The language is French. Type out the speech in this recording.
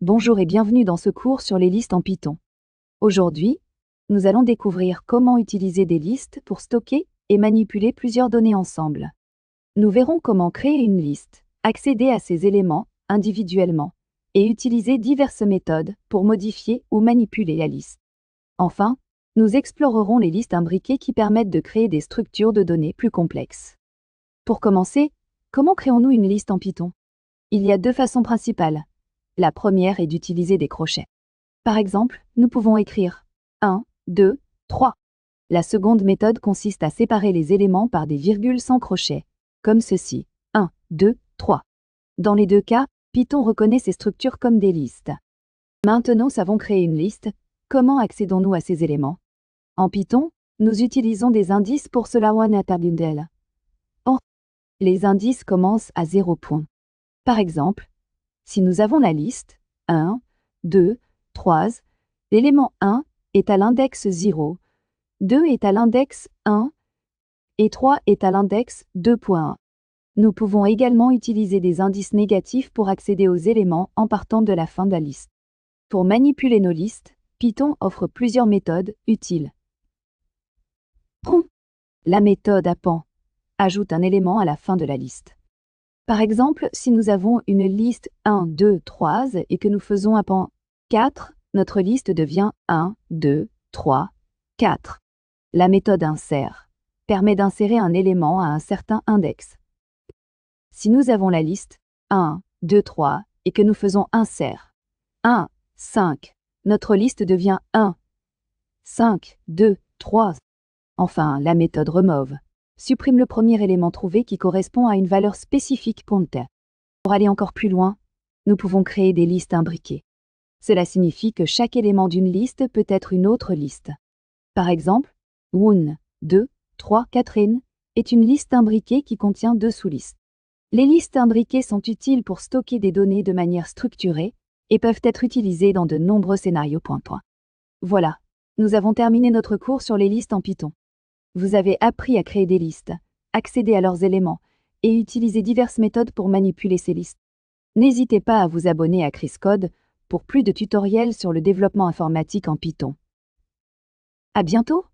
Bonjour et bienvenue dans ce cours sur les listes en Python. Aujourd'hui, nous allons découvrir comment utiliser des listes pour stocker et manipuler plusieurs données ensemble. Nous verrons comment créer une liste, accéder à ses éléments individuellement et utiliser diverses méthodes pour modifier ou manipuler la liste. Enfin, nous explorerons les listes imbriquées qui permettent de créer des structures de données plus complexes. Pour commencer, comment créons-nous une liste en Python? Il y a deux façons principales. La première est d'utiliser des crochets. Par exemple, nous pouvons écrire 1, 2, 3. La seconde méthode consiste à séparer les éléments par des virgules sans crochet, comme ceci, 1, 2, 3. Dans les deux cas, Python reconnaît ces structures comme des listes. Maintenant, nous savons créer une liste. Comment accédons-nous à ces éléments? En Python, nous utilisons des indices pour cela. Or, les indices commencent à 0 point. Par exemple, si nous avons la liste 1, 2, 3, l'élément 1 est à l'index 0, 2 est à l'index 1 et 3 est à l'index 2.1. Nous pouvons également utiliser des indices négatifs pour accéder aux éléments en partant de la fin de la liste. Pour manipuler nos listes, Python offre plusieurs méthodes utiles. La méthode append ajoute un élément à la fin de la liste. Par exemple, si nous avons une liste 1, 2, 3 et que nous faisons append 4, notre liste devient 1, 2, 3, 4. La méthode insert permet d'insérer un élément à un certain index. Si nous avons la liste 1, 2, 3 et que nous faisons insert 1, 5, notre liste devient 1, 5, 2, 3. Enfin, la méthode remove supprime le premier élément trouvé qui correspond à une valeur spécifique pointer. Pour aller encore plus loin, nous pouvons créer des listes imbriquées. Cela signifie que chaque élément d'une liste peut être une autre liste. Par exemple, 1, 2, 3, 4 est une liste imbriquée qui contient deux sous-listes. Les listes imbriquées sont utiles pour stocker des données de manière structurée et peuvent être utilisées dans de nombreux scénarios. Voilà, nous avons terminé notre cours sur les listes en Python. Vous avez appris à créer des listes, accéder à leurs éléments et utiliser diverses méthodes pour manipuler ces listes. N'hésitez pas à vous abonner à Chris Code pour plus de tutoriels sur le développement informatique en Python. À bientôt!